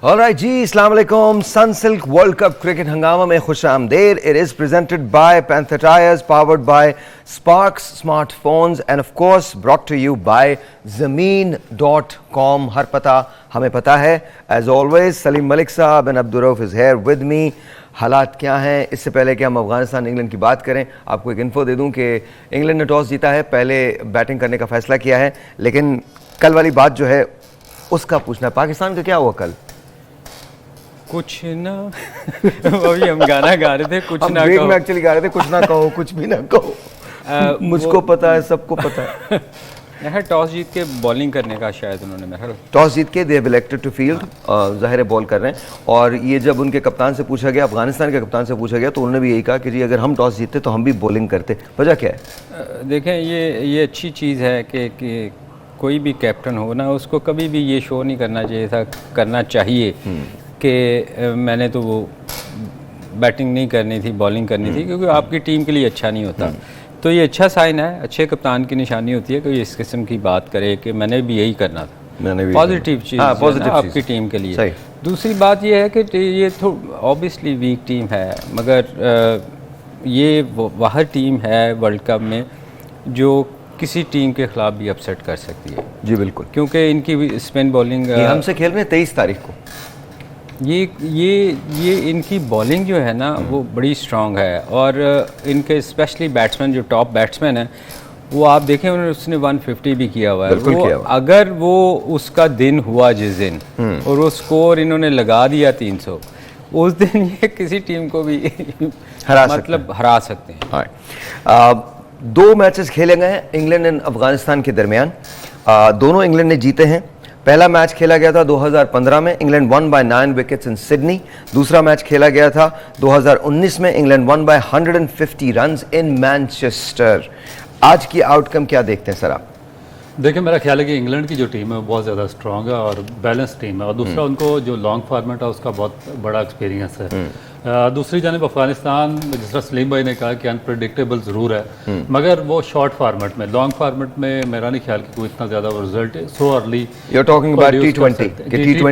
Alright जी, अस्सलाम वालेकुम। Sunsilk world cup cricket हंगामा में खुश आमदेद। It is presented by Panther Tyres, powered by Sparx smartphones and of course brought to you by ज़मीन.com। हर पता हमें पता है। एज ऑलवेज सलीम मलिक साहब and Abdur Rauf is here with me. हालात क्या हैं? इससे पहले कि हम अफगानिस्तान इंग्लैंड की बात करें, आपको एक इन्फो दे दूं कि इंग्लैंड ने टॉस जीता है, पहले बैटिंग करने का फैसला किया है, लेकिन कल वाली बात जो है उसका पूछना। पाकिस्तान का क्या हुआ कल? कुछ ना अभी हम गाना गा रहे थे, कुछ ना कहो। में एक्चुअली गा रहे थे, कुछ ना कहो, कुछ भी ना कहो। मुझको पता है, सबको पता है। यार टॉस जीत के बॉलिंग करने का शायद उन्होंने, मैं टॉस जीत के दे इलेक्टेड टू फील्ड, ज़ाहिर है बॉल कर रहे हैं। और ये जब उनके कप्तान से पूछा गया, अफगानिस्तान के कप्तान से पूछा गया, तो उन्होंने भी यही कहा कि जी अगर हम टॉस जीतते तो हम भी बॉलिंग करते। वजह क्या है? देखें, ये अच्छी चीज़ है कि कोई भी कैप्टन हो ना, उसको कभी भी ये शो नहीं करना चाहिए था, करना चाहिए कि मैंने तो वो बैटिंग नहीं करनी थी, बॉलिंग करनी थी, क्योंकि आपकी टीम के लिए अच्छा नहीं होता। तो ये अच्छा साइन है, अच्छे कप्तान की निशानी होती है कि इस किस्म की बात करे कि मैंने भी यही करना था। पॉजिटिव चीज़ आपकी टीम के लिए। दूसरी बात ये है कि ये तो ऑब्वियसली वीक टीम है, मगर ये वह टीम है वर्ल्ड कप में जो किसी टीम के खिलाफ भी अपसेट कर सकती है। जी बिल्कुल, क्योंकि इनकी स्पिन बॉलिंग, हमसे खेल रहे हैं 23 तारीख को। ये इनकी बॉलिंग जो है ना वो बड़ी स्ट्रांग है, और इनके स्पेशली बैट्समैन जो टॉप बैट्समैन है, वो आप देखें उसने 150 भी किया हुआ है। वो अगर वो उसका दिन हुआ जिस दिन और वो स्कोर इन्होंने लगा दिया 300, उस दिन ये किसी टीम को भी हरा सकते हैं। 2 मैचेस खेले गए हैं इंग्लैंड एंड अफगानिस्तान के दरमियान। दोनों इंग्लैंड ने जीते हैं। पहला मैच खेला गया था 2015 में, England one by 9 wickets in Sydney. दूसरा मैच खेला गया था 2019 में, England one by 150 runs in Manchester. आज की आउटकम क्या देखते हैं सर आप? देखिए, मेरा ख्याल है कि इंग्लैंड की जो टीम है वो बहुत ज़्यादा स्ट्रॉन्ग है और बैलेंस टीम है, और दूसरा उनको जो लॉन्ग फॉर्मेट है उसका बहुत बड़ा एक्सपीरियंस है। दूसरी जानिब अफगानिस्तान, जिस तरह सलीम भाई ने कहा कि अनप्रेडिक्टेबल ज़रूर है, मगर वो शॉर्ट फार्मेट में, लॉन्ग फार्मेट में मेरा नहीं ख्याल कि कोई इतना ज़्यादा result so early. You are talking about टी20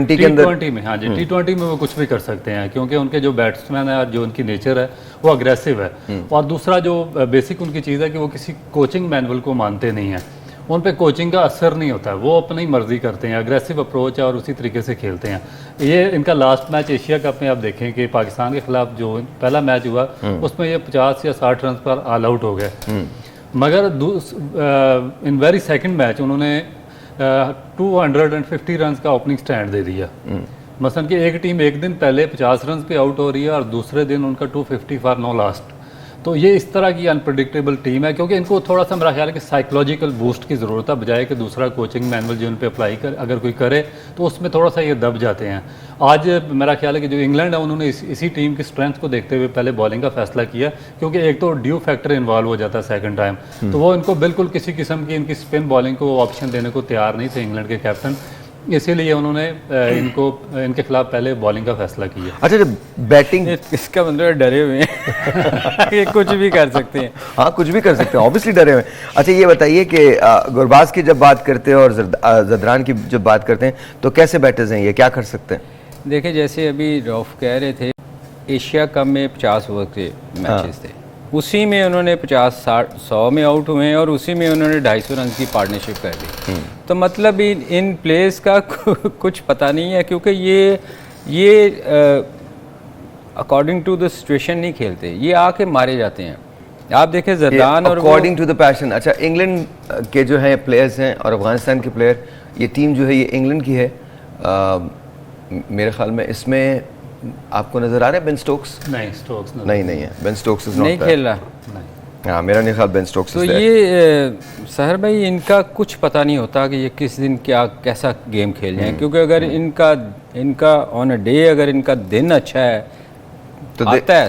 के अंदर। टी20 में, हाँ जी, टी20 में वो कुछ भी कर सकते हैं, क्योंकि उनके जो बैट्समैन है और जो उनकी नेचर है वो अग्रेसिव है। और दूसरा जो बेसिक उनकी चीज़ है कि वो किसी कोचिंग मैनुअल को मानते नहीं हैं, उन पे कोचिंग का असर नहीं होता है, वो अपनी मर्जी करते हैं, अग्रेसिव अप्रोच है और उसी तरीके से खेलते हैं। ये इनका लास्ट मैच एशिया कप में आप देखें कि पाकिस्तान के खिलाफ जो पहला मैच हुआ उसमें ये 50 या 60 रन पर ऑल आउट हो गए, मगर इन वेरी सेकंड मैच उन्होंने 250 रन का ओपनिंग स्टैंड दे दिया। मसलन कि एक टीम एक दिन पहले 50 रन पे आउट हो रही है और दूसरे दिन उनका 250 फॉर नो लास्ट। तो ये इस तरह की अनप्रडिक्टेबल टीम है, क्योंकि इनको थोड़ा सा मेरा ख्याल है कि साइकोलॉजिकल बूस्ट की ज़रूरत है, बजाय कि दूसरा कोचिंग मैनुअल जो उन पर अप्लाई कर अगर कोई करे तो उसमें थोड़ा सा ये दब जाते हैं। आज मेरा ख्याल है कि जो इंग्लैंड है उन्होंने इसी टीम की स्ट्रेंथ को देखते हुए पहले बॉलिंग का फैसला किया, क्योंकि एक तो ड्यू फैक्टर इन्वॉल्व हो जाता है सेकंड टाइम, तो वो इनको बिल्कुल किसी किस्म की इनकी स्पिन बॉलिंग को ऑप्शन देने को तैयार नहीं थे इंग्लैंड के कैप्टन, इसीलिए उन्होंने इनके खिलाफ पहले बॉलिंग का फैसला किया। अच्छा, जब बैटिंग, इसका मतलब डरे हुए हैं ये कुछ भी कर सकते हैं। हाँ, कुछ भी कर सकते हैं, ऑब्वियसली डरे हुए हैं। अच्छा, ये बताइए कि गुरबाज की जब बात करते हैं और जदरान की जब बात करते हैं तो कैसे बैटर्स हैं ये, क्या कर सकते हैं? देखिए, जैसे अभी रऊफ कह रहे थे, एशिया कप में 50 ओवर के मैचेस थे, उसी में उन्होंने 50-60-100 में आउट हुए हैं और उसी में उन्होंने 250 रन की पार्टनरशिप कर दी। तो मतलब इन प्लेयर्स का कुछ पता नहीं है, क्योंकि ये अकॉर्डिंग टू द सिचुएशन नहीं खेलते, ये आके मारे जाते हैं। आप देखें जरदान और अकॉर्डिंग टू द पैशन। अच्छा, इंग्लैंड के जो है प्लेयर्स हैं और अफगानिस्तान के प्लेयर, ये टीम जो है ये इंग्लैंड की है। मेरे ख्याल में इसमें आपको नजर आ रहा है बेन स्टोक्स? नहीं, स्टोक्स नहीं है, बेन स्टोक्स नहीं खेल रहा। हाँ, मेरा नहीं ख्याल बेन स्टोक्स। तो ये सहर भाई, इनका कुछ पता नहीं होता कि ये किस दिन कैसा गेम खेल जाए, क्योंकि अगर इनका ऑन अ डे अगर इनका दिन अच्छा है तो आता है,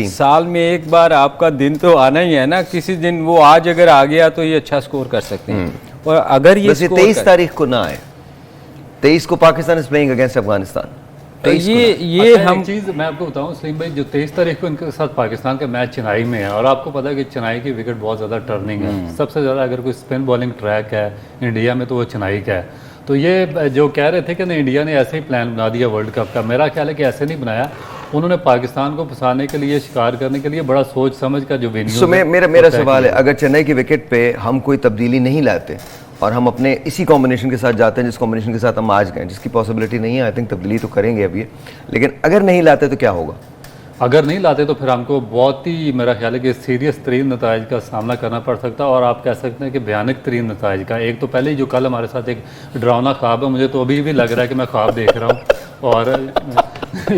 साल में एक बार आपका दिन तो आना ही है ना। किसी दिन वो आज अगर आ गया तो ये अच्छा स्कोर कर सकते हैं, और अगर ये 23 तारीख को ना आए, 23 को Pakistan is playing against Afghanistan. तो ये हम चीज़ मैं आपको बताऊं सलीम भाई, जो 23 तारीख को इनके साथ पाकिस्तान का मैच चेन्नई में है, और आपको पता है कि चेन्नई की विकेट बहुत ज़्यादा टर्निंग है, सबसे ज़्यादा अगर कोई स्पिन बॉलिंग ट्रैक है इंडिया में तो वो चेन्नई का है। तो ये जो कह रहे थे कि नहीं इंडिया ने ऐसे ही प्लान बना दिया वर्ल्ड कप का, मेरा ख्याल है कि ऐसे नहीं बनाया। उन्होंने पाकिस्तान को फंसाने के लिए, शिकार करने के लिए बड़ा सोच समझ का जो वेन्यू मेरा सवाल है, अगर चेन्नई की विकेट पे हम कोई तब्दीली नहीं लाते और हम अपने इसी कॉम्बिनेशन के साथ जाते हैं जिस कॉम्बिनेशन के साथ हम आज गए, जिसकी पॉसिबिलिटी नहीं है, आई थिंक तब्दीली तो करेंगे अभी, लेकिन अगर नहीं लाते तो क्या होगा? अगर नहीं लाते तो फिर हमको बहुत ही, मेरा ख्याल है कि सीरियस तरीन नताइज का सामना करना पड़ सकता है, और आप कह सकते हैं कि भयानक तरीन नताइज का। एक तो पहले ही जो कल हमारे साथ एक डरावना ख्वाब है, मुझे तो अभी भी लग रहा है कि मैं ख्वाब देख रहा हूँ, और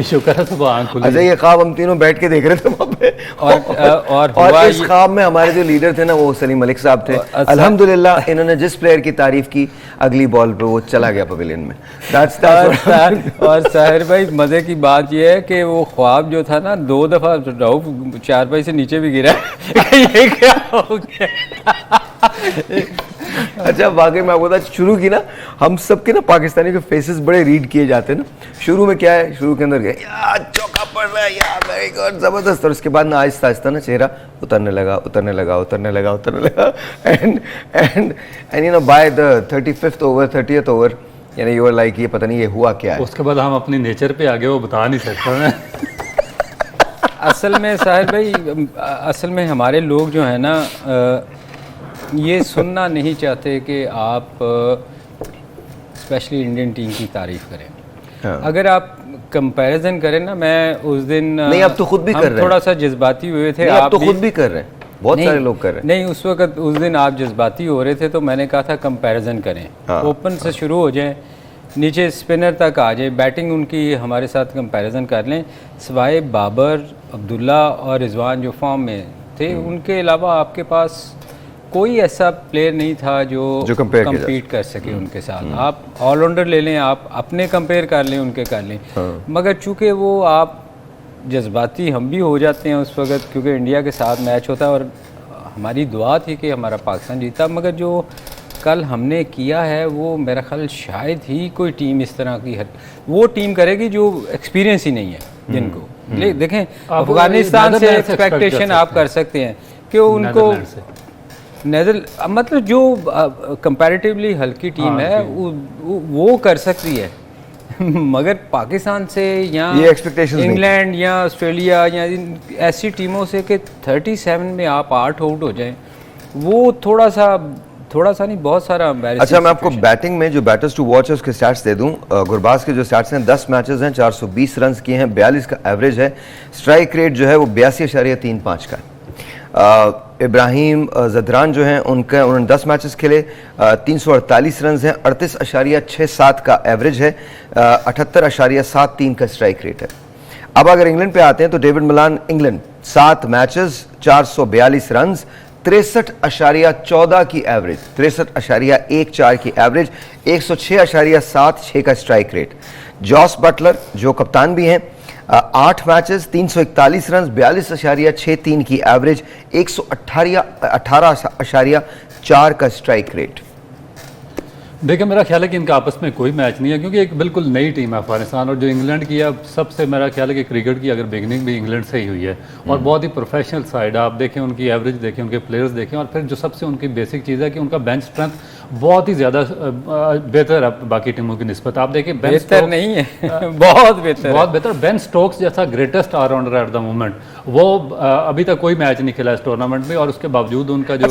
शुक्र है सुबह आँख खुली। अच्छा, ये ख्वाब हम तीनों बैठ के देख रहे थे वहाँ पे, और इस ख्वाब में हमारे जो लीडर थे ना वो सलीम मलिक साहब थे। अल्हम्दुलिल्लाह इन्होंने जिस प्लेयर की तारीफ की अगली बॉल पे वो चला गया पवेलियन में। और साहिर भाई मजे की बात ये है कि वो ख्वाब जो था ना 2 दफा राउफ चारपाई से नीचे भी गिरा ये क्या हो गया? अच्छा, वाकई में आपको बता, शुरू की ना हम सबके ना पाकिस्तानी के फेसेस बड़े रीड किए जाते हैं ना। शुरू में क्या है, शुरू के अंदर गए यार चौका पड़ रहा है यार, वेरी गुड, जबरदस्त, और उसके बाद ना आहिस्ता आहिस्ता ना चेहरा उतरने लगा and you know by the 35th over 30th over यानी यू आर लाइक ये पता नहीं ये हुआ क्या है। उसके बाद हम अपनी नेचर पे आगे वो बता नहीं सकता मैं। असल में साहिर भाई, असल में हमारे लोग जो है ना ये सुनना नहीं चाहते कि आप स्पेशली इंडियन टीम की तारीफ करें। हाँ। अगर आप कंपैरिजन करें ना, मैं उस दिन नहीं, आप तो खुद भी कर रहे हैं, थोड़ा सा जज्बाती हुए थे। आप तो खुद भी कर रहे हैं, बहुत सारे लोग कर रहे हैं। नहीं, उस वक्त उस दिन आप जज्बाती हो रहे थे तो मैंने कहा था कंपैरिजन करें। हाँ। ओपन से शुरू हो जाएं, नीचे स्पिनर तक आ जाए, बैटिंग उनकी हमारे साथ कंपैरिजन कर लें। सिवाय बाबर, अब्दुल्ला और रिजवान जो फॉर्म में थे, उनके अलावा आपके पास कोई ऐसा प्लेयर नहीं था जो compete कर सके उनके साथ। आप ऑलराउंडर ले लें, आप अपने कंपेयर कर लें, उनके कर लें। हाँ। मगर चूँकि वो आप जज्बाती हम भी हो जाते हैं उस वक्त, क्योंकि इंडिया के साथ मैच होता है और हमारी दुआ थी कि हमारा पाकिस्तान जीता। मगर जो कल हमने किया है वो मेरा ख्याल शायद ही कोई टीम इस तरह की वो टीम करेगी जो एक्सपीरियंस ही नहीं है जिनको। देखें, अफगानिस्तान से एक्सपेक्टेशन आप कर सकते हैं कि उनको मतलब जो कंपैरेटिवली हल्की टीम है वो कर सकती है मगर पाकिस्तान से या इंग्लैंड या ऑस्ट्रेलिया या ऐसी टीमों से कि 37 में आप 8 आउट हो जाएं, वो थोड़ा सा नहीं, बहुत सारा। अच्छा, मैं आपको बैटिंग में जो बैटर्स टू वॉच है उसके स्टैट्स दे दूं। गुरबाज के जो स्टैट्स हैं, 10 मैचेस हैं, 420 रन किए हैं, 42 का एवरेज है। स्ट्राइक रेट जो है वो 82.35 का है। इब्राहिम जदरान जो हैं उन्होंने 10 मैचेस खेले, 348 रन हैं, 38.67 का एवरेज है, 78.73 का स्ट्राइक रेट है। अब अगर इंग्लैंड पे आते हैं तो डेविड मिलान, इंग्लैंड 7 मैचेस, 442 रन, 63.14 की एवरेज, 63.14 की एवरेज, 106.76 का स्ट्राइक रेट। जॉस बटलर जो कप्तान भी हैं, 8 मैचेस, 341 रन, 42.63 की एवरेज, 118.4 का स्ट्राइक रेट। देखिए, मेरा ख्याल है कि इनका आपस में कोई मैच नहीं है, क्योंकि एक बिल्कुल नई टीम है अफगानिस्तान, और जो इंग्लैंड की है सबसे, मेरा ख्याल है कि क्रिकेट की अगर बिगनिंग भी इंग्लैंड से ही हुई है, और बहुत ही प्रोफेशनल साइड है। आप देखें, उनकी एवरेज देखें, उनके प्लेयर्स देखें, और फिर जो सबसे उनकी बेसिक चीज़ है कि उनका बेंच स्ट्रेंथ बहुत ही ज़्यादा बेहतर है बाकी टीमों की निस्बत। आप देखिए, बेहतर नहीं है बहुत बेहतर। बेन स्टोक्स जैसा greatest allrounder at the moment, वो अभी तक कोई मैच नहीं खेला इस टूर्नामेंट में, और उसके बावजूद उनका जो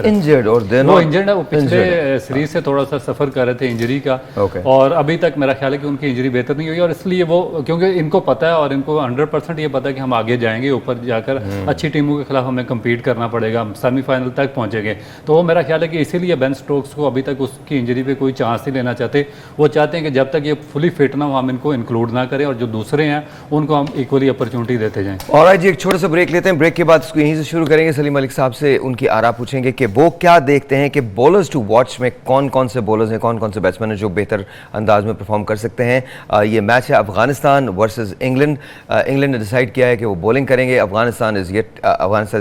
इंजर्ड वो इंजर्ड है, वो पिछले सीरीज से थोड़ा सा सफर कर रहे थे इंजरी का, और अभी तक मेरा ख्याल है कि उनकी इंजरी बेहतर नहीं हुई, और इसलिए वो, क्योंकि इनको पता है और इनको 100% ये पता है कि हम आगे जाएंगे, ऊपर जाकर अच्छी टीमों के खिलाफ हमें कम्पीट करना पड़ेगा, हम सेमीफाइनल तक पहुंचेंगे। तो वो मेरा ख्याल है कि इसीलिए बेन स्टोक्स को अभी तक उसकी इंजरी पे कोई चांस नहीं लेना चाहते। वो चाहते हैं कि जब तक ये फुली फिट ना हो हम इनको इंक्लूड ना करें, और जो दूसरे हैं उनको हम इक्वली अपॉर्चुनिटी देते जाएं। ऑलराइट जी, एक छोटा सा ब्रेक लेते हैं। ब्रेक के बाद इसको यहीं से शुरू करेंगे। सलीम मलिक साहब से उनकी आरा पूछेंगे कि वो क्या देखते हैं कि बॉलर्स टू वॉच में कौन कौन से बॉलर्स हैं, कौन कौन से बैट्समैन हैं जो बेहतर अंदाज में परफॉर्म कर सकते हैं। ये मैच है अफगानिस्तान वर्सेस इंग्लैंड। इंग्लैंड ने डिसाइड किया है कि वो बॉलिंग करेंगे, Afghanistan is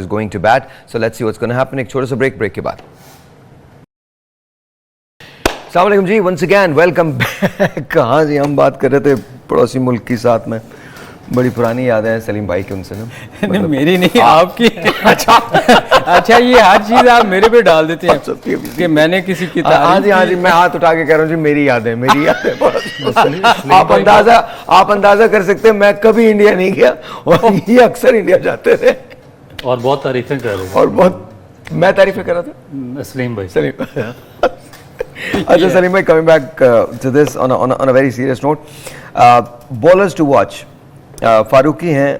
going to bat. So let's see what's gonna happen. एक छोटा सा ब्रेक के बाद। अस्सलाम वालेकुम जी, वंस अगेन वेलकम बैक। कहाँ जी हम बात कर रहे थे पड़ोसी मुल्क की साथ में, बड़ी पुरानी यादें हैं सलीम भाई की उनसे ना। नहीं मेरी नहीं आपकी। अच्छा ये हर चीज़ आप मेरे पे डाल देते हैं कि मैंने किसी की हाँ जी मैं हाथ उठा के कह रहा हूँ जी मेरी यादें आप अंदाजा कर सकते हैं मैं कभी इंडिया नहीं गया और ये अक्सर इंडिया जाते थे और बहुत तारीफें कर रहे और बहुत मैं तारीफें कर रहा था थे सलीम भाई। सलीम अच्छा सलीम भाई, coming back to this on a very serious note, bowlers to watch Farooqi हैं,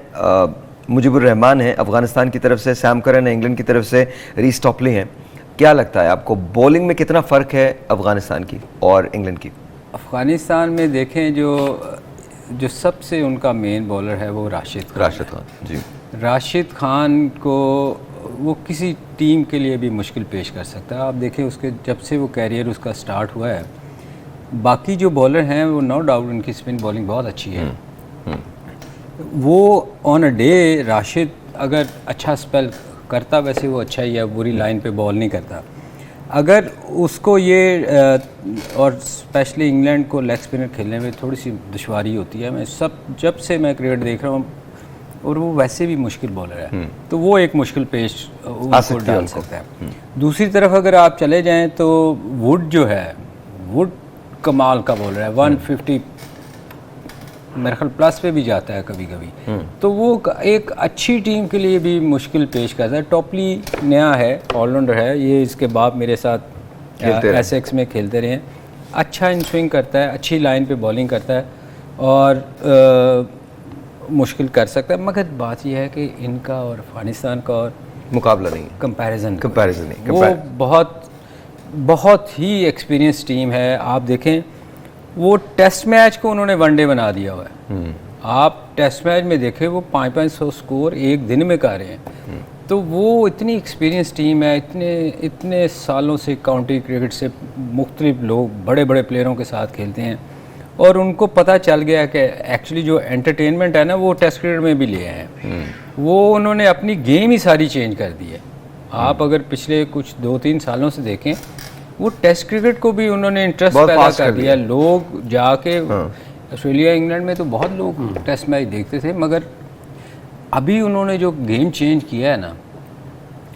मुजीबुर रहमान हैं अफगानिस्तान की तरफ से, सैम करन है इंग्लैंड की तरफ से, रीस टॉपली हैं। क्या लगता है आपको बॉलिंग में कितना फ़र्क है अफगानिस्तान की और इंग्लैंड की? अफगानिस्तान में देखें जो सबसे उनका मेन बॉलर है वो राशिद खान जी। राशिद खान को वो किसी टीम के लिए भी मुश्किल पेश कर सकता है। आप देखें उसके जब से वो कैरियर उसका स्टार्ट हुआ है, बाकी जो बॉलर हैं वो नो डाउट उनकी स्पिन बॉलिंग बहुत अच्छी है। वो ऑन अ डे राशिद अगर अच्छा स्पेल करता, वैसे वो अच्छा ही है, बुरी लाइन पे बॉल नहीं करता, अगर उसको ये और स्पेशली इंग्लैंड को लेग स्पिनर खेलने में थोड़ी सी दुश्वारी होती है। मैं जब से मैं क्रिकेट देख रहा हूँ और वो वैसे भी मुश्किल बॉलर है, तो वो एक मुश्किल पेश उनको डाल सकता है। दूसरी तरफ अगर आप चले जाएं तो वुड जो है, वुड कमाल का बॉलर है, 150 मेरे ख्याल प्लस पे भी जाता है कभी कभी, तो वो एक अच्छी टीम के लिए भी मुश्किल पेश करता है। टॉपली नया है, ऑलराउंडर है, ये इसके बाप मेरे साथ एसेक्स में खेलते रहे हैं, अच्छा इन स्विंग करता है, अच्छी लाइन पे बॉलिंग करता है और मुश्किल कर सकता है। मगर बात यह है कि इनका और अफगानिस्तान का और मुकाबला नहीं, कंपैरिजन नहीं, वो बहुत ही एक्सपीरियंस टीम है। आप देखें वो टेस्ट मैच को उन्होंने वनडे बना दिया हुआ है। आप टेस्ट मैच में देखें वो 500 स्कोर एक दिन में कर रहे हैं, तो वो इतनी एक्सपीरियंस टीम है, इतने सालों से काउंटी क्रिकेट से मुख्तलिफ लोग बड़े बड़े प्लेयरों के साथ खेलते हैं और उनको पता चल गया कि एक्चुअली जो एंटरटेनमेंट है ना वो टेस्ट क्रिकेट में भी ले आए हैं। वो उन्होंने अपनी गेम ही सारी चेंज कर दी है। आप अगर पिछले कुछ 2-3 सालों से देखें, वो टेस्ट क्रिकेट को भी उन्होंने इंटरेस्ट पैदा कर दिया। लोग जाके ऑस्ट्रेलिया इंग्लैंड में तो बहुत लोग टेस्ट मैच देखते थे, मगर अभी उन्होंने जो गेम चेंज किया है ना,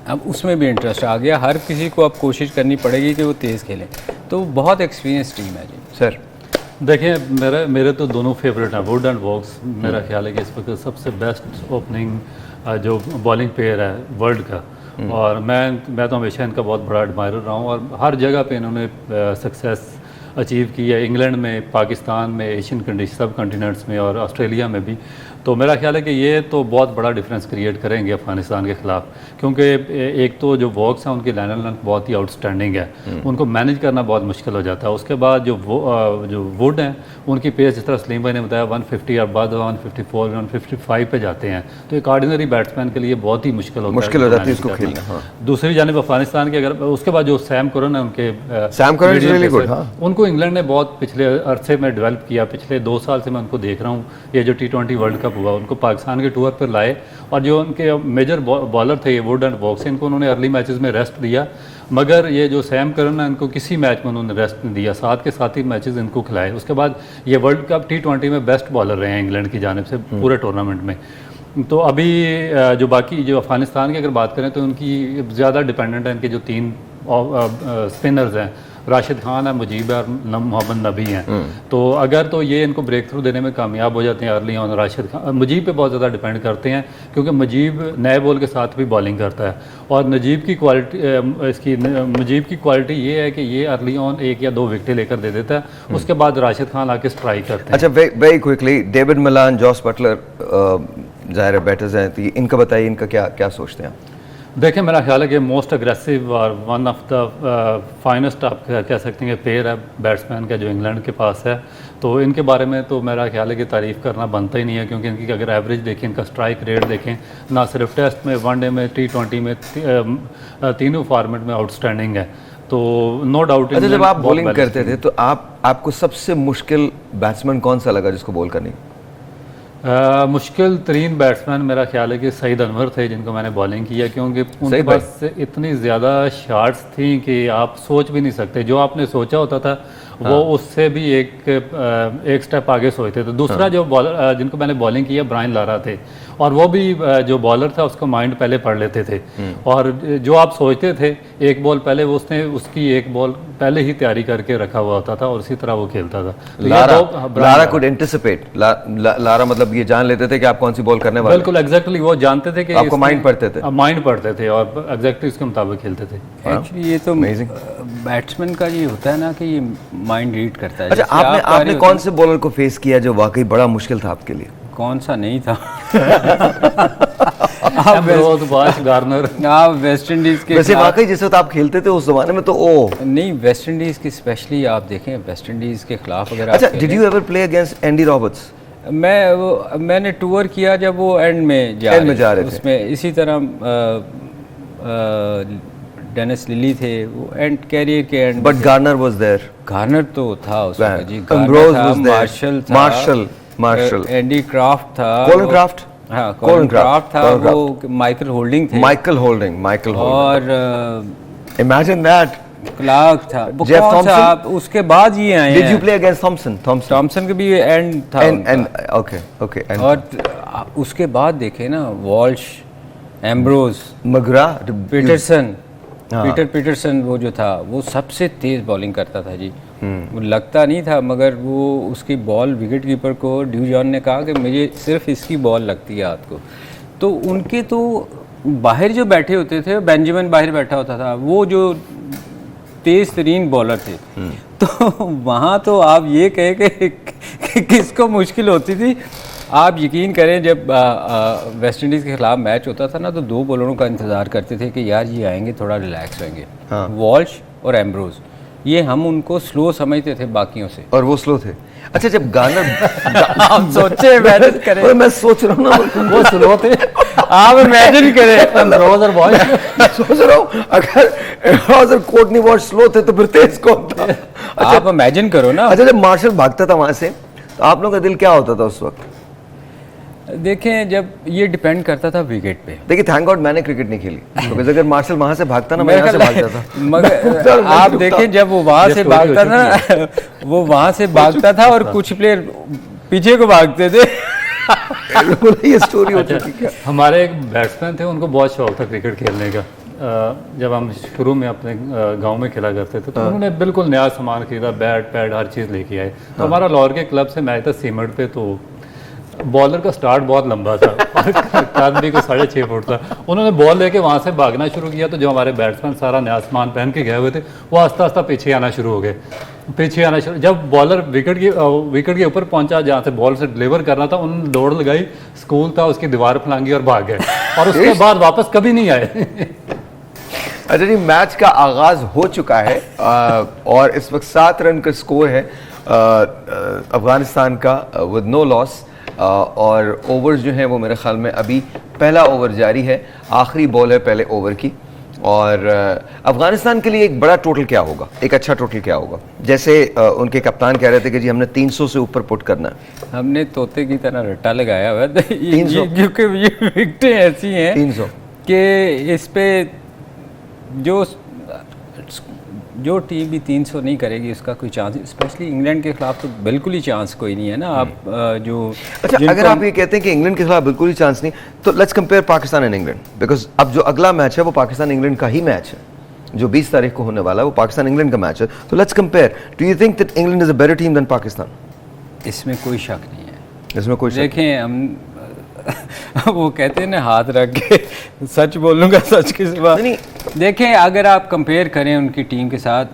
अब उसमें भी इंटरेस्ट आ गया। हर किसी को अब कोशिश करनी पड़ेगी कि वो तेज़ खेलें, तो बहुत एक्सपीरियंस टीम है जी। सर देखिए मेरे तो दोनों फेवरेट हैं, वुड एंड वॉक्स। मेरा ख्याल है कि इस वक्त सबसे बेस्ट ओपनिंग जो बॉलिंग प्लेयर है वर्ल्ड का, और मैं तो हमेशा इनका बहुत बड़ा एडमायरर रहा हूँ और हर जगह पे इन्होंने सक्सेस अचीव की है, इंग्लैंड में, पाकिस्तान में, एशियन सब कॉन्टिनेंट्स में और ऑस्ट्रेलिया में भी। तो मेरा ख्याल है कि ये तो बहुत बड़ा डिफरेंस क्रिएट करेंगे अफगानिस्तान के ख़िलाफ़, क्योंकि एक तो जो वॉक्स हैं उनकी लाइन लेंथ बहुत ही आउटस्टैंडिंग है, उनको मैनेज करना बहुत मुश्किल हो जाता है। उसके बाद जो वुड हैं उनकी पेस जिस तरह सलीम भाई ने बताया 150 और बाद 154 155 पे जाते हैं, तो एक ऑर्डिनरी बैट्समैन के लिए बहुत ही मुश्किल हो जाती है इसको खेलना। दूसरी जानिब अफगानिस्तान के अगर उसके बाद जो सैम करन है उनके उनको इंग्लैंड ने बहुत पिछले अरसे में डेवलप किया। पिछले 2 साल से मैं उनको देख रहा हूँ, ये जो T20 वर्ल्ड कप हुआ उनको पाकिस्तान के टूर पर लाए और जो उनके मेजर बॉलर थे वुड एंड वॉक्स, इनको उन्होंने अर्ली मैचेस में रेस्ट दिया, मगर ये जो सैम करन है इनको किसी मैच में उन्होंने रेस्ट नहीं दिया, साथ के साथ ही मैचेस इनको खिलाए। उसके बाद ये वर्ल्ड कप T20 में बेस्ट बॉलर रहे हैं इंग्लैंड की जानिब से पूरे टूर्नामेंट में। तो अभी जो बाकी जो अफगानिस्तान की अगर बात करें तो उनकी ज़्यादा डिपेंडेंट है, इनके जो 3 स्पिनर्स हैं, राशिद खान है, मुजीब है और मोहम्मद नबी हैं। तो अगर तो ये इनको ब्रेक थ्रू देने में कामयाब हो जाते हैं अर्ली ऑन, राशिद खान मुजीब पे बहुत ज़्यादा डिपेंड करते हैं, क्योंकि मुजीब नए बॉल के साथ भी बॉलिंग करता है और मुजीब की क्वालिटी ये है कि ये अर्ली ऑन 1 या 2 विकेटें लेकर दे देता है, उसके बाद राशिद खान आके स्ट्राइक करते हैं। अच्छा, वेरी क्विकली, डेविड मिलान, जॉस बटलर ज़ाहिर बैटर्स हैं, तो इनका बताइए, इनका क्या सोचते हैं? देखें मेरा ख्याल है कि मोस्ट अग्रेसिव और वन ऑफ द फाइनेस्ट आप कह सकते हैं प्लेयर है बैट्समैन का जो इंग्लैंड के पास है। तो इनके बारे में तो मेरा ख्याल है कि तारीफ़ करना बनता ही नहीं है, क्योंकि इनकी अगर एवरेज देखें, इनका स्ट्राइक रेट देखें, ना सिर्फ टेस्ट में, वनडे में, T20 में, तीनों फॉर्मेट में आउटस्टैंडिंग है। तो नो डाउट। अच्छा, जब आप बॉलिंग करते थे तो आपको सबसे मुश्किल बैट्समैन कौन सा लगा जिसको बॉल करनी? मुश्किल तरीन बैट्समैन मेरा ख्याल है कि सईद अनवर थे जिनको मैंने बॉलिंग किया, क्योंकि उनके पास इतनी ज़्यादा शॉट्स थी कि आप सोच भी नहीं सकते। जो आपने सोचा होता था वो उससे भी एक स्टेप आगे सोचते थे। दूसरा जो बॉलर जिनको मैंने बॉलिंग किया ब्रायन लारा थे, और वो भी जो बॉलर था उसको माइंड पहले पढ़ लेते थे, और जो आप सोचते थे एक बॉल पहले वो उसने उसकी एक बॉल पहले ही तैयारी करके रखा हुआ होता था और उसी तरह वो खेलता था। तो लारा कुड एंटिसिपेट, लारा मतलब ये जान लेते थे कि आप कौन सी बॉल करने वाले। बिल्कुल एग्जैक्टली, वो जानते थे कि आपको माइंड पढ़ते थे, माइंड पढ़ते थे और एग्जैक्टली उसके मुताबिक खेलते थे। एक्चुअली ये तो बैट्समैन का ये होता है ना कि ये माइंड रीड करता है। अच्छा, आपने कौन से बॉलर को फेस किया जो वाकई बड़ा मुश्किल था आपके लिए? कौन सा नहीं था? गार्नर, आप वेस्ट इंडीज के वैसे वाकई जिस वक्त आप खेलते थे उस जमाने में तो नहीं, वेस्ट इंडीज की स्पेशली आप देखें वेस्ट इंडीज के खिलाफ अगर अच्छा, did you ever play against Andy Roberts? मैंने टूर किया जब वो एंड में जा रहे थे उसमें, इसी तरह डेनिस लिली थे वो एंड कैरियर के end. But Garner was there. Garner तो था उसमें जी, गार्नर था, मार्शल, एंडी क्राफ्ट था, कॉलिन क्राफ्ट, हाँ कॉलिन क्राफ्ट था, वो माइकल होल्डिंग थे, और इमेजिन दैट, क्लार्क था, जेफ थॉमसन, उसके बाद ये आए। Did you play against Thomson? Thomson के भी एंड था ओके, और उसके बाद देखे ना वॉल्श, एम्ब्रोज, मगरा, पीटरसन वो जो था वो सबसे तेज बॉलिंग करता था जी। वो लगता नहीं था मगर वो उसकी बॉल विकेट कीपर को ड्यू जॉन ने कहा कि मुझे सिर्फ इसकी बॉल लगती है हाथ को। तो उनके तो बाहर जो बैठे होते थे, बेंजामिन बाहर बैठा होता था, वो जो तेज तरीन बॉलर थे, तो वहाँ तो आप ये कहे कि किसको मुश्किल होती थी। आप यकीन करें जब वेस्ट इंडीज़ के खिलाफ मैच होता था ना तो दो बॉलरों का इंतज़ार करते थे कि यार ये आएंगे थोड़ा रिलैक्स होंगे, वॉल्श और एम्ब्रोज, ये हम उनको स्लो समझते थे बाकियों से, और वो स्लो थे। अच्छा, जब गार्नर आप सोचे इमेजिन करें, मैं सोच रहा हूँ ना वो स्लो थे, आप इमेजिन करें एम्ब्रोज और वॉल्श, सोच रहा हूँ अगर कोर्टनी वॉल्श स्लो थे तो फिर तेज कौन था? अच्छा, आप इमेजिन करो ना। अच्छा, जब मार्शल भागता था वहां से तो आप लोगों का दिल क्या होता था उस वक्त? देखें, जब ये डिपेंड करता था विकेट पे। देखिए, थैंक गॉड मैंने क्रिकेट नहीं खेली, क्योंकि अगर मार्शल वहां से भागता ना मैं यहाँ से भागता था। मगर आप देखें जब वो वहां से भागता था वो वहां से भागता था और कुछ प्लेयर पीछे को भागते थे। ये स्टोरी होती थी। हमारे एक बैट्समैन थे, उनको बहुत शौक था क्रिकेट खेलने का। जब हम शुरू में अपने गांव में खेला करते थे तो उन्होंने बिल्कुल नया सामान खरीदा, बैट पैड हर चीज़ लेके आए। तो हमारा लाहौर के क्लब से मैच था सीमेंट पे, तो बॉलर का स्टार्ट बहुत लंबा था और कद भी को 6.5 फुट था। उन्होंने बॉल लेके वहाँ से भागना शुरू किया, तो जो हमारे बैट्समैन सारा नया सामान पहन के गए हुए थे वो आस्ता आस्ता पीछे आना शुरू हो गए, जब बॉलर विकेट के ऊपर पहुंचा जहाँ से बॉल से डिलीवर करना था, उन्होंने दौड़ लगाई, स्कूल था उसकी दीवार फलांगी और भाग गए, और उसके बाद वापस कभी नहीं आए। अच्छा जी, मैच का आगाज हो चुका है और इस वक्त 7 रन का स्कोर है अफगानिस्तान का विद नो लॉस, और ओवर्स जो हैं वो मेरे ख्याल में अभी पहला ओवर जारी है, आखिरी बॉल है पहले ओवर की। और अफगानिस्तान के लिए एक बड़ा टोटल क्या होगा, एक अच्छा टोटल क्या होगा? जैसे उनके कप्तान कह रहे थे कि जी हमने 300 से ऊपर पुट करना है। हमने तोते की तरह रट्टा लगाया हुआ है, क्योंकि ये विकेटें ऐसी हैं 300 कि इस पे जो टीम भी 300 नहीं करेगी उसका कोई चांस, स्पेशली इंग्लैंड के खिलाफ तो बिल्कुल ही चांस कोई नहीं है ना। आप जो अच्छा, अगर आप ये कहते हैं कि इंग्लैंड के खिलाफ बिल्कुल ही चांस नहीं, तो let's compare Pakistan and England, because अब जो अगला मैच है वो पाकिस्तान इंग्लैंड का ही मैच है जो 20 तारीख को होने वाला है, वो पाकिस्तान इंग्लैंड का मैच है। तो let's compare, do you think that England is a better team than Pakistan? इसमें कोई शक नहीं है, इसमें कोई शक। देखें हम वो कहते हैं ना हाथ रख के सच बोलूँगा सच के सिवा नहीं। देखें, अगर आप कंपेयर करें उनकी टीम के साथ,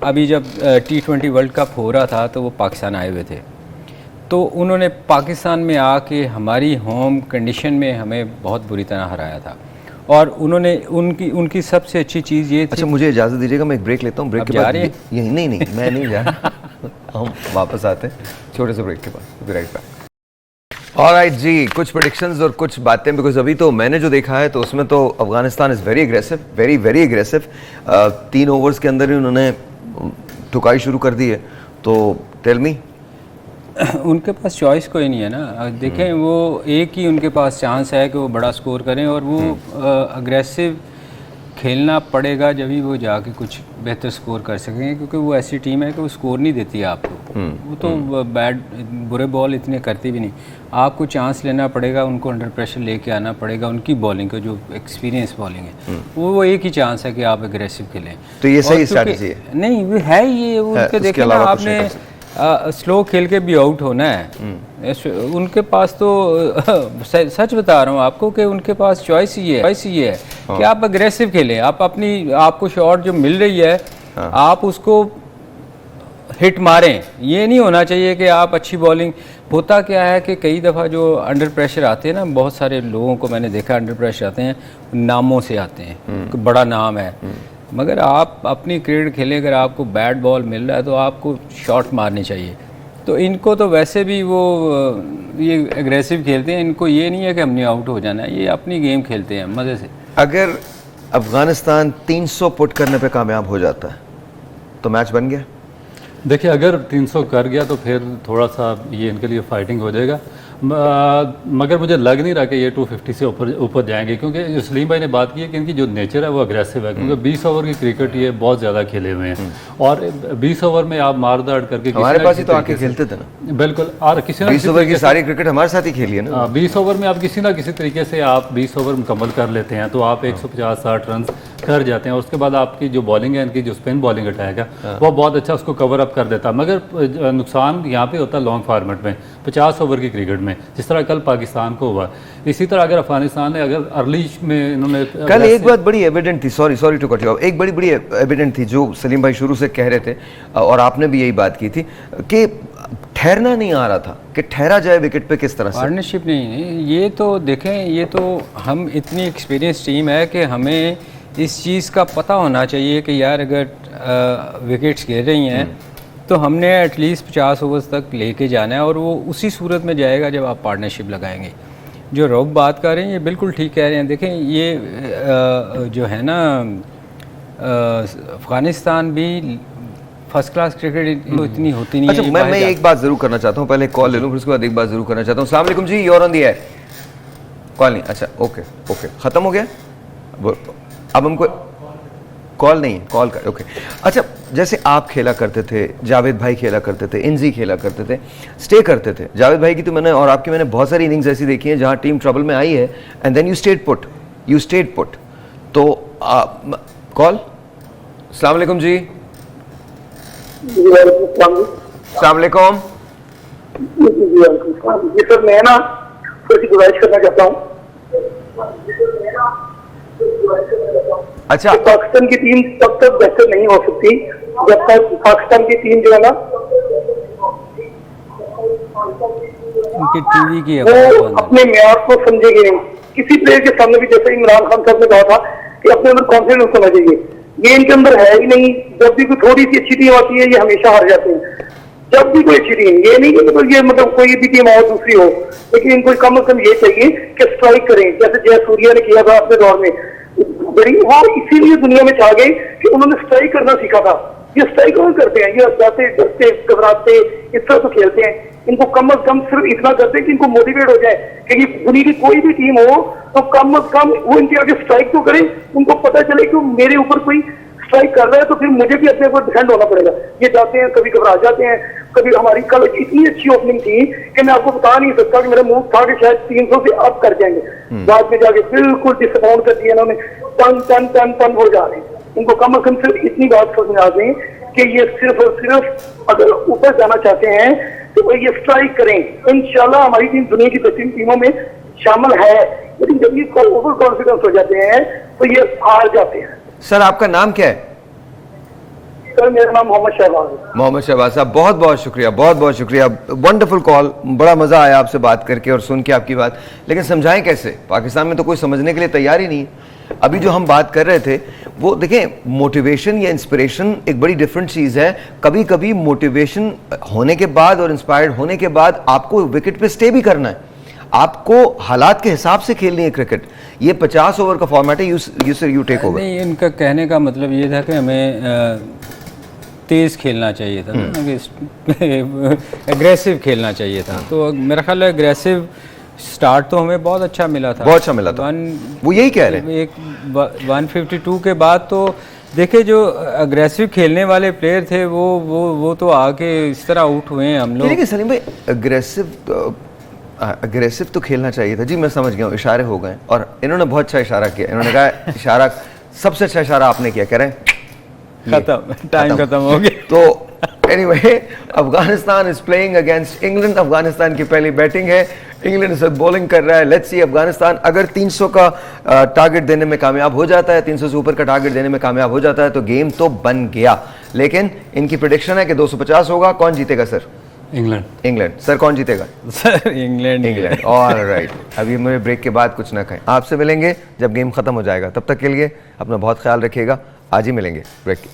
अभी जब T20 वर्ल्ड कप हो रहा था तो वो पाकिस्तान आए हुए थे, तो उन्होंने पाकिस्तान में आके हमारी होम कंडीशन में हमें बहुत बुरी तरह हराया था, और उन्होंने उनकी सबसे अच्छी चीज़ ये थी। अच्छा, मुझे इजाज़त दीजिएगा, मैं एक ब्रेक लेता हूँ। ब्रेक के बाद यही नहीं मैं नहीं जा रहा हम वापस आते हैं छोटे से ब्रेक के बाद, राइट बैक। ऑलराइट जी, कुछ प्रेडिक्शंस और कुछ बातें, बिकॉज अभी तो मैंने जो देखा है तो उसमें तो Afghanistan is very aggressive, very very aggressive. 3 overs के अंदर ही उन्होंने ठुकाई शुरू कर दी है। तो टेल मी उनके पास चॉइस कोई नहीं है ना। देखें वो एक ही उनके पास चांस है कि वो बड़ा स्कोर करें, और वो अग्रेसिव खेलना पड़ेगा जब ही वो जाके कुछ बेहतर स्कोर कर सकेंगे, क्योंकि वो ऐसी टीम है कि वो स्कोर नहीं देती है आपको। वो तो बैड बुरे बॉल इतने करती भी नहीं, आपको चांस लेना पड़ेगा, उनको अंडर प्रेशर लेके आना पड़ेगा। उनकी बॉलिंग का जो एक्सपीरियंस बॉलिंग है वो एक ही चांस है कि आप एग्रेसिव खेलें। तो ये सही स्ट्रैटेजी है? नहीं, वो है ये उनके देखें ना, आपने स्लो खेल के भी आउट होना है। उनके पास तो सच बता रहा हूँ आपको कि उनके पास चॉइस ही है कि आप अग्रेसिव खेलें, आप अपनी आपको शॉट जो मिल रही है आप उसको हिट मारें। ये नहीं होना चाहिए कि आप अच्छी बॉलिंग। होता क्या है कि कई दफ़ा जो अंडर प्रेशर आते हैं ना, बहुत सारे लोगों को मैंने देखा अंडर प्रेशर आते हैं, नामों से आते हैं, कोई बड़ा नाम है, मगर आप अपनी क्रिकेट खेलें, अगर आपको बैट बॉल मिल रहा है तो आपको शॉट मारने चाहिए। तो इनको तो वैसे भी वो ये एग्रेसिव खेलते हैं, इनको ये नहीं है कि हमने आउट हो जाना है, ये अपनी गेम खेलते हैं मज़े से। अगर अफगानिस्तान 300 पुट करने पे कामयाब हो जाता है तो मैच बन गया? देखिए, अगर 300 कर गया तो फिर थोड़ा सा ये इनके लिए फाइटिंग हो जाएगा, मगर मुझे लग नहीं रहा कि ये 250 से ऊपर जाएंगे, क्योंकि जो सलीम भाई ने बात की है कि इनकी जो नेचर है वो अग्रेसिव है, क्योंकि 20 ओवर की क्रिकेट ये बहुत ज़्यादा खेले हुए हैं, और 20 ओवर में आप मार दाड़ करके हमारे पास ही तो आके खेलते थे ना। बिल्कुल, और किसी ना 20 ओवर की सारी क्रिकेट हमारे साथ ही खेली है ना। 20 ओवर में आप किसी ना किसी तरीके से आप 20 ओवर मुकम्मल कर लेते हैं तो आप 150-60 रन कर जाते हैं, और उसके बाद आपकी जो बॉलिंग है, इनकी जो स्पिन बॉलिंग अटैक है वो बहुत अच्छा उसको कवर अप कर देता है। मगर नुकसान यहाँ पे होता है लॉन्ग फॉर्मेट में, 50 ओवर की क्रिकेट में, जिस तरह कल पाकिस्तान को हुआ। इसी तरह अगर अफगानिस्तान ने अगर अर्ली में इन्होंने कल एक बात बड़ी एविडेंट थी, sorry to cut you off, एक बड़ी एविडेंट थी जो सलीम भाई शुरू से कह रहे थे और आपने भी यही बात की थी कि ठहरना नहीं आ रहा था कि ठहरा जाए विकेट पे किस तरह से। पार्टनरशिप नहीं, ये तो देखें, ये तो हम इतनी एक्सपीरियंस टीम है कि हमें इस चीज़ का पता होना चाहिए कि यार अगर विकेट्स गिर रही हैं तो हमने एटलीस्ट 50 ओवर्स तक लेके जाना है, और वो उसी सूरत में जाएगा जब आप पार्टनरशिप लगाएंगे। जो रॉब बात कर रहे हैं ये बिल्कुल ठीक कह रहे हैं। देखें ये जो है ना, अफ़गानिस्तान भी फर्स्ट क्लास क्रिकेट इतनी होती नहीं अच्छा, है। मैं एक बात ज़रूर करना चाहता हूँ, पहले कॉल ले लूँ फिर उसके बाद एक बात ज़रूर करना चाहता हूँ। अस्सलाम वालेकुम जी, you're on the air. Call नहीं, अच्छा ओके, ख़त्म हो गया अब हमको कॉल नहीं है, कॉल कर, ओके। अच्छा, जैसे आप खेला करते थे, जावेद भाई खेला करते थे, इंजी खेला करते थे, स्टे करते थे। जावेद भाई की तो मैंने और आपकी मैंने बहुत सारी इनिंग्स ऐसी देखी हैं जहां टीम ट्रबल में आई है and then you stayed put. तो कॉल। अस्सलाम वालेकुम जी। अस्सलाम वालेकुम जी सर, मैं ना थोड़ी सी गुजारिश करना चाहता हूँ। अच्छा, पाकिस्तान की टीम तब तक बेहतर नहीं हो सकती जब तक पाकिस्तान की टीम जो है ना उनकी टीवी की वो आवाज़ बंद है। अपने म्यार को समझेगी नहीं। किसी प्लेयर के सामने भी, जैसे इमरान खान साहब ने कहा था कि अपने अंदर कॉन्फिडेंस होना चाहिए, ये इनके अंदर है ही नहीं। जब भी कोई थोड़ी सी अच्छी टीम आती है ये हमेशा हार जाते हैं। जब भी कोई अच्छी टीम, ये नहीं कि मतलब ये मतलब कोई भी टीम और दूसरी हो, लेकिन इनको कम से कम ये चाहिए कि स्ट्राइक करें, जैसे जयसूर्या ने किया था अपने दौर में। बड़ी वो इसीलिए दुनिया में छा गए कि उन्होंने स्ट्राइक करना सीखा था। ये स्ट्राइक कौन करते हैं? ये जाते डरते घबराते इस तरह तो खेलते हैं। इनको कम से कम सिर्फ इतना करते हैं कि इनको मोटिवेट हो जाए कि दुनिया की कोई भी टीम हो तो कम से कम वो इनके आगे स्ट्राइक तो करे, उनको पता चले कि मेरे ऊपर कोई स्ट्राइक कर रहा है तो फिर मुझे भी अपने ऊपर डिफेंड होना पड़ेगा। ये जाते हैं, कभी घबरा जाते हैं। कभी हमारी कल इतनी अच्छी ओपनिंग थी कि मैं आपको बता नहीं सकता कि मेरा मुंह था कि शायद 300 से अप कर जाएंगे, बाद में जाके बिल्कुल डिसअपॉइंट कर दिया इन्होंने। टन हो जा रहे हैं। इनको कम से कम सिर्फ इतनी बात समझा दें कि ये सिर्फ और सिर्फ अगर ऊपर जाना चाहते हैं तो वो ये स्ट्राइक करें। इंशाल्लाह हमारी टीम दुनिया की बेहतरीन टीमों में शामिल है, लेकिन जब ये ओवर कॉन्फिडेंस हो जाते हैं तो ये हार जाते हैं। सर आपका नाम क्या है? सर मेरा नाम मोहम्मद शहबाज है। मोहम्मद शहबाज साहब, बहुत बहुत शुक्रिया, वंडरफुल कॉल, बड़ा मज़ा आया आपसे बात करके और सुन के आपकी बात। लेकिन समझाएं कैसे? पाकिस्तान में तो कोई समझने के लिए तैयार ही नहीं है। अभी जो हम बात कर रहे थे वो देखें, मोटिवेशन या इंस्पिरेशन एक बड़ी डिफरेंट चीज़ है। कभी कभी मोटिवेशन होने के बाद और इंस्पायर्ड होने के बाद आपको विकेट पे स्टे भी करना है, आपको हालात के हिसाब से खेलनी है क्रिकेट। ये 50 ओवर का फॉर्मेट है, यू टेक ओवर। नहीं, इनका कहने का मतलब ये था कि हमें तेज़ खेलना चाहिए था, एग्रेसिव खेलना चाहिए था। तो मेरा ख्याल है एग्रेसिव स्टार्ट तो हमें बहुत अच्छा मिला था, बहुत अच्छा मिला था। वो यही कह रहे हैं। एक 152 के बाद तो देखिए जो अग्रेसिव खेलने वाले प्लेयर थे वो तो आके इस तरह आउट हुए हैं हम लोग। लेकिन सलीम भाई अग्रेसिव तो खेलना चाहिए था जी, मैं समझ गया हूँ, इशारे हो गए और इन्होंने बहुत अच्छा इशारा किया। इन्होंने कहा इशारा सबसे अच्छा इशारा आपने किया, कह रहे हैं खत्म, टाइम खत्म हो गया। तो anyway Afghanistan is playing against England. Afghanistan की पहली बैटिंग है, इंग्लैंड इस वक्त बॉलिंग कर रहा है। लेट्स सी अफगानिस्तान अगर 300 का टारगेट देने में कामयाब हो जाता है, 300 से ऊपर का टारगेट देने में कामयाब हो जाता है तो गेम तो बन गया। लेकिन इनकी प्रेडिक्शन है कि 250 होगा। कौन जीतेगा सर? इंग्लैंड। सर कौन जीतेगा? Sir England. ऑलराइट, अभी मुझे ब्रेक के बाद कुछ ना कहें, आपसे मिलेंगे जब गेम खत्म हो जाएगा। तब तक के लिए अपना बहुत ख्याल रखिएगा। आज ही मिलेंगे ब्रेक के।